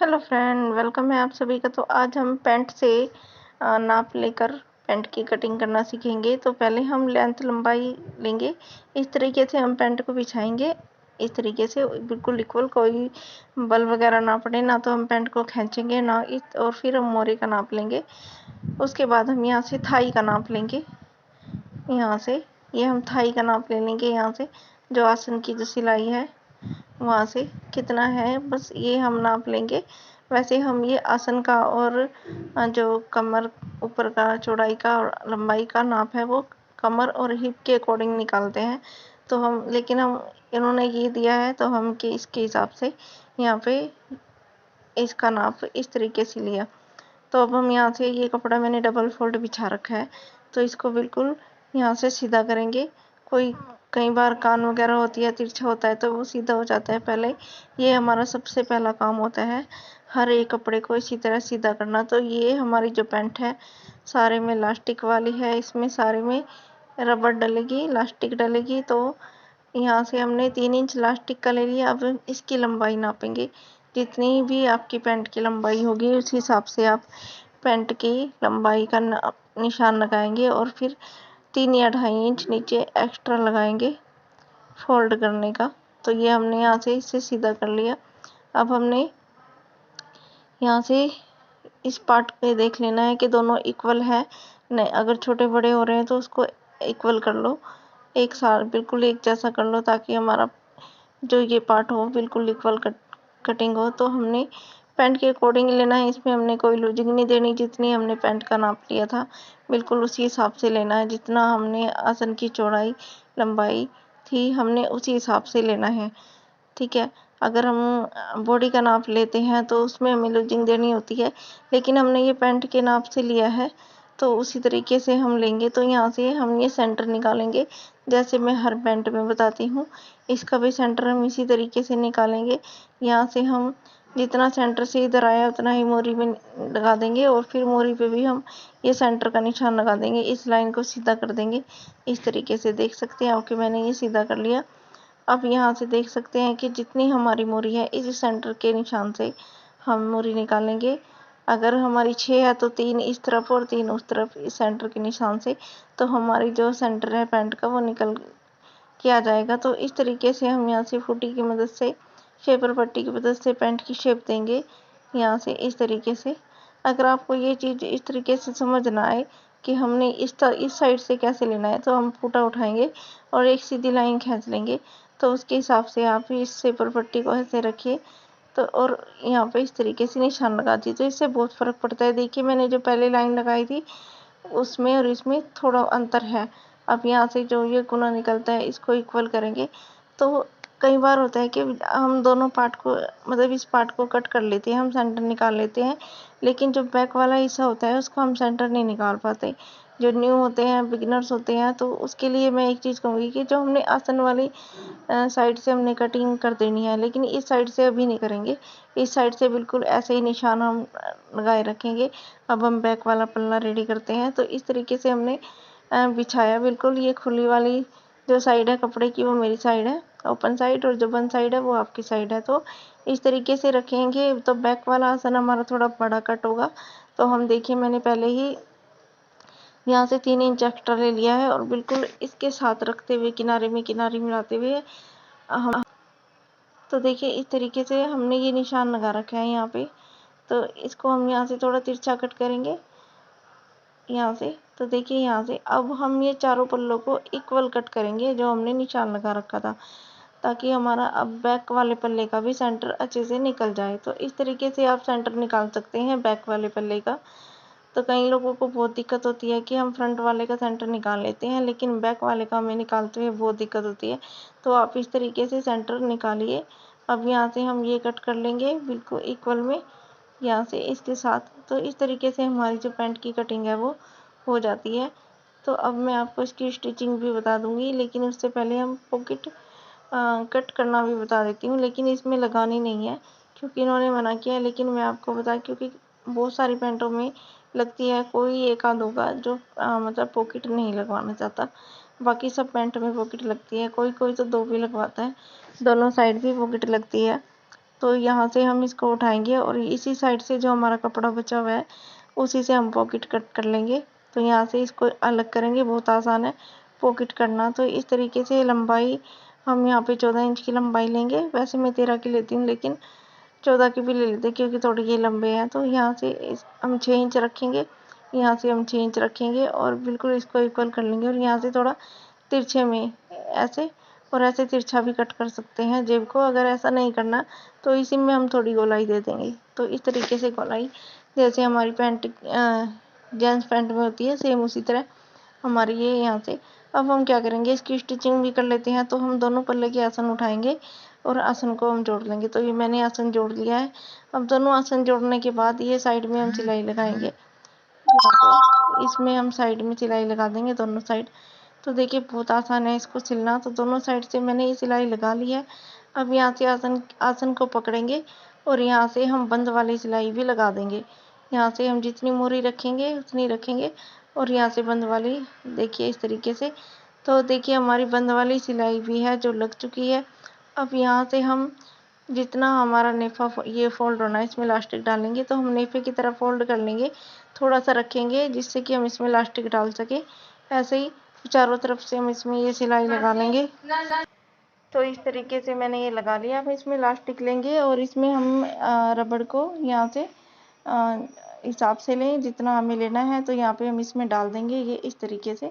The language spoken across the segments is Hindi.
हेलो फ्रेंड, वेलकम है आप सभी का। तो आज हम पैंट से नाप लेकर पैंट की कटिंग करना सीखेंगे। तो पहले हम लेंथ लंबाई लेंगे। इस तरीके से हम पैंट को बिछाएंगे, इस तरीके से बिल्कुल इक्वल, कोई बल वगैरह ना पड़े, ना तो हम पैंट को खींचेंगे ना इस। और फिर हम मोरे का नाप लेंगे। उसके बाद हम यहाँ से थाई का नाप लेंगे। यहाँ से ये हम थाई का नाप ले लेंगे। यहाँ से जो आसन की जो सिलाई है वहाँ से कितना है, बस ये हम नाप लेंगे। वैसे हम ये आसन का और जो कमर ऊपर का चौड़ाई का और लंबाई का नाप है वो कमर और हिप के अकॉर्डिंग निकालते हैं। तो हम लेकिन हम इन्होंने ये दिया है तो हम कि इसके हिसाब से यहाँ पे इसका नाप इस तरीके से लिया। तो अब हम यहाँ से ये कपड़ा मैंने डबल फोल्ड बिछा रखा है, तो इसको बिल्कुल यहाँ से सीधा करेंगे। कई बार कान वगैरह होती है, तिरछा होता है तो वो सीधा हो जाता है। पहले ये हमारा सबसे पहला काम होता है, हर एक कपड़े को इसी तरह सीधा करना। तो ये हमारी जो पैंट है सारे में इलास्टिक वाली है, इसमें सारे में रबड़ डलेगी, इलास्टिक डलेगी। तो यहाँ से हमने 3 इंच इलास्टिक का ले लिया। अब इसकी लंबाई नापेंगे। जितनी भी आपकी पैंट की लंबाई होगी उस हिसाब से आप पैंट की लंबाई का निशान लगाएंगे और फिर 3 या 2.5 इंच नीचे एक्स्ट्रा लगाएंगे फोल्ड करने का। तो ये हमने यहाँ से इसे सीधा कर लिया। अब हमने यहाँ से इस पार्ट पे देख लेना है कि दोनों इक्वल है। नहीं, अगर छोटे बड़े हो रहे हैं तो उसको इक्वल कर लो, एक साथ बिल्कुल एक जैसा कर लो, ताकि हमारा जो ये पार्ट हो बिल्कुल इक्वल कटिंग हो। तो हमने पैंट के अकॉर्डिंग लेना है, इसमें हमने कोई लूजिंग नहीं देनी। जितनी हमने पैंट का नाप लिया था बिल्कुल उसी हिसाब से लेना है। जितना हमने आसन की चौड़ाई लंबाई थी हमने उसी हिसाब से लेना है, ठीक है। अगर हम बॉडी का नाप लेते हैं तो उसमें हमें लूजिंग देनी होती है, लेकिन हमने ये पैंट के नाप से लिया है तो उसी तरीके से हम लेंगे। तो यहाँ से हम ये सेंटर निकालेंगे, जैसे मैं हर पैंट में बताती हूँ। इसका भी सेंटर हम इसी तरीके से निकालेंगे। यहाँ से हम जितना सेंटर से इधर आया उतना ही मोरी में लगा देंगे और फिर मोरी पे भी हम ये सेंटर का निशान लगा देंगे। इस लाइन को सीधा कर देंगे इस तरीके से। देख सकते हैं आपके मैंने ये सीधा कर लिया। अब यहाँ से देख सकते हैं कि जितनी हमारी मोरी है इस सेंटर के निशान से हम मोरी निकालेंगे। अगर हमारी 6 है तो 3 इस तरफ और 3 उस तरफ इस सेंटर के निशान से, तो हमारी जो सेंटर है पैंट का वो निकल के आ जाएगा। तो इस तरीके से हम यहाँ से फूटी की मदद से, शेपर पट्टी की मदद से पैंट की शेप देंगे यहाँ से इस तरीके से। अगर आपको ये चीज़ इस तरीके से समझ ना आए कि हमने इस साइड से कैसे लेना है, तो हम फूटा उठाएंगे और एक सीधी लाइन खींच लेंगे। तो उसके हिसाब से आप इस शेपर पट्टी को ऐसे रखिए, तो और यहाँ पे इस तरीके से निशान लगा दीजिए। तो इससे बहुत फर्क पड़ता है। देखिए मैंने जो पहले लाइन लगाई थी उसमें और इसमें थोड़ा अंतर है। अब यहाँ से जो ये कोना निकलता है इसको इक्वल करेंगे। तो कई बार होता है कि हम दोनों पार्ट को, मतलब इस पार्ट को कट कर लेते हैं, हम सेंटर निकाल लेते हैं, लेकिन जो बैक वाला हिस्सा होता है उसको हम सेंटर नहीं निकाल पाते। जो न्यू होते हैं, बिगिनर्स होते हैं, तो उसके लिए मैं एक चीज़ कहूँगी कि जो हमने आसन वाली साइड से हमने कटिंग कर देनी है, लेकिन इस साइड से अभी नहीं करेंगे। इस साइड से बिल्कुल ऐसे ही निशान हम लगाए रखेंगे। अब हम बैक वाला पल्ला रेडी करते हैं। तो इस तरीके से हमने बिछाया। बिल्कुल ये खुली वाली जो साइड है कपड़े की वो मेरी साइड है, ओपन साइड, और जो बंद साइड है वो आपकी साइड है। तो इस तरीके से रखेंगे। तो बैक वाला आसन हमारा थोड़ा बड़ा कट होगा। तो हम देखिए मैंने पहले ही यहाँ से 3 इंच एक्स्ट्रा ले लिया है और बिल्कुल इसके साथ रखते हुए किनारे में किनारे मिलाते हुए हम, तो देखिए इस तरीके से हमने ये निशान लगा रखा है यहाँ पे। तो इसको हम यहाँ से थोड़ा तिरछा कट करेंगे यहाँ से। तो देखिए यहाँ से अब हम ये चारों पल्लों को इक्वल कट करेंगे जो हमने निशान लगा रखा था, ताकि हमारा अब बैक वाले पल्ले का भी सेंटर अच्छे से निकल जाए। तो इस तरीके से आप सेंटर निकाल सकते हैं बैक वाले पल्ले का। तो कई लोगों को बहुत दिक्कत होती है कि हम फ्रंट वाले का सेंटर निकाल लेते हैं, लेकिन बैक वाले का हमें निकालते हुए बहुत दिक्कत होती है। तो आप इस तरीके से सेंटर निकालिए। अब यहाँ से हम ये कट कर लेंगे बिल्कुल इक्वल में यहाँ से इसके साथ। तो इस तरीके से हमारी जो पैंट की कटिंग है वो हो जाती है। तो अब मैं आपको इसकी स्टिचिंग भी बता दूंगी, लेकिन उससे पहले हम पॉकेट कट करना भी बता देती हूँ। लेकिन इसमें लगानी नहीं है क्योंकि इन्होंने मना किया है, लेकिन मैं आपको बता, क्योंकि बहुत सारी पैंटों में लगती है, कोई एक आध होगा जो मतलब पॉकेट नहीं लगवाना चाहता। बाकी सब पैंट में पॉकेट लगती है। कोई कोई तो 2 भी लगवाता है, दोनों साइड भी पॉकेट लगती है। तो यहाँ से हम इसको उठाएंगे और इसी साइड से जो हमारा कपड़ा बचा हुआ है उसी से हम पॉकेट कट कर लेंगे। तो यहाँ से इसको अलग करेंगे, बहुत आसान है पॉकेट करना। तो इस तरीके से लंबाई हम यहाँ पे 14 इंच की लंबाई लेंगे। वैसे मैं 13 की लेती हूँ, लेकिन 14 की भी ले लेते क्योंकि थोड़े ये लंबे हैं। तो यहाँ से हम 6 इंच रखेंगे, यहाँ से हम 6 इंच रखेंगे और बिल्कुल इसको इक्वल कर लेंगे। और यहाँ से थोड़ा तिरछे में ऐसे और ऐसे तिरछा भी कट कर सकते हैं जेब को। अगर ऐसा नहीं करना तो इसी में हम थोड़ी गोलाई दे देंगे। तो इस तरीके से गोलाई जैसे हमारी पैंट जेंट्स पैंट में होती है, सेम उसी तरह हमारी ये यहाँ से। अब हम क्या करेंगे, इसकी स्टिचिंग भी कर लेते हैं। तो हम दोनों पल्ले के आसन उठाएंगे और आसन को हम जोड़ लेंगे। तो ये मैंने आसन जोड़ लिया है। अब दोनों आसन जोड़ने के बाद ये साइड में हम सिलाई लगाएंगे। इसमें हम साइड में सिलाई लगा देंगे दोनों साइड। तो देखिए बहुत आसान है इसको सिलना। तो दोनों साइड से मैंने ये सिलाई लगा ली है। अब यहाँ से आसन को पकड़ेंगे और यहाँ से हम बंद वाली सिलाई भी लगा देंगे। यहाँ से हम जितनी मोरी रखेंगे उतनी रखेंगे और यहाँ से बंद वाली देखिए इस तरीके से। तो देखिए हमारी बंद वाली सिलाई भी है जो लग चुकी है। अब यहाँ से हम जितना हमारा नेफा ये फोल्ड होना है इसमें इलास्टिक डालेंगे। तो हम नेफे की तरह फोल्ड कर लेंगे, थोड़ा सा रखेंगे जिससे कि हम इसमें इलास्टिक डाल सके। ऐसे ही चारों तरफ से हम इसमें ये सिलाई लगा लेंगे। तो इस तरीके से मैंने ये लगा लिया। अब इसमें इलास्टिक लेंगे और इसमें हम रबड़ को यहाँ से हिसाब से लें जितना हमें लेना है। तो यहाँ पे हम इसमें डाल देंगे ये इस तरीके से।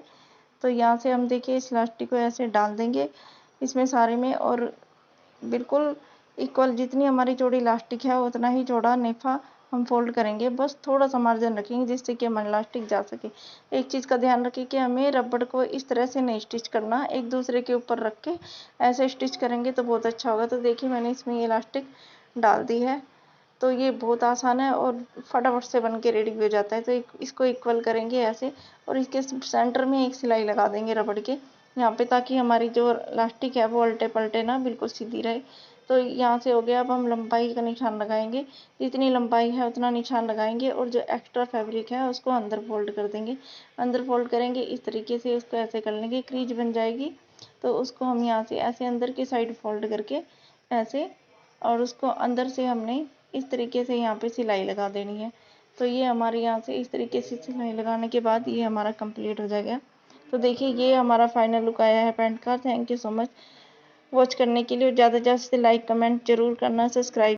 तो यहाँ से हम देखिए इस इलास्टिक को ऐसे डाल देंगे इसमें सारे में और बिल्कुल इक्वल जितनी हमारी चौड़ी इलास्टिक है उतना ही चौड़ा नेफा हम फोल्ड करेंगे। बस थोड़ा सा मार्जिन रखेंगे जिससे कि हमारा इलास्टिक जा सके। एक चीज़ का ध्यान रखें कि हमें रबड़ को इस तरह से नहीं स्टिच करना, एक दूसरे के ऊपर रख के ऐसे स्टिच करेंगे तो बहुत अच्छा होगा। तो देखिए मैंने इसमें ये इलास्टिक डाल दी है। तो ये बहुत आसान है और फटाफट से बन के रेडी हो जाता है। तो इसको इक्वल करेंगे ऐसे और इसके सेंटर में एक सिलाई लगा देंगे रबड़ के यहाँ पे, ताकि हमारी जो इलास्टिक है वो उल्टे पलटे ना बिल्कुल सीधी रहे। तो यहाँ से हो गया। अब हम लंबाई का निशान लगाएंगे, जितनी लंबाई है उतना निशान लगाएंगे और जो एक्स्ट्रा फैब्रिक है उसको अंदर फोल्ड कर देंगे। अंदर फोल्ड करेंगे इस तरीके से, उसको ऐसे कर लेंगे, क्रीज बन जाएगी। तो उसको हम यहाँ से ऐसे अंदर की साइड फोल्ड करके ऐसे और उसको अंदर से हमने इस तरीके से यहाँ पे सिलाई लगा देनी है। तो ये हमारे यहाँ से इस तरीके से सिलाई लगाने के बाद ये हमारा कंप्लीट हो जाएगा। तो देखिए ये हमारा फाइनल लुक आया है पैंट का। Thank you so much watch करने के लिए। ज़्यादा से ज़्यादा लाइक कमेंट जरूर करना, सब्सक्राइब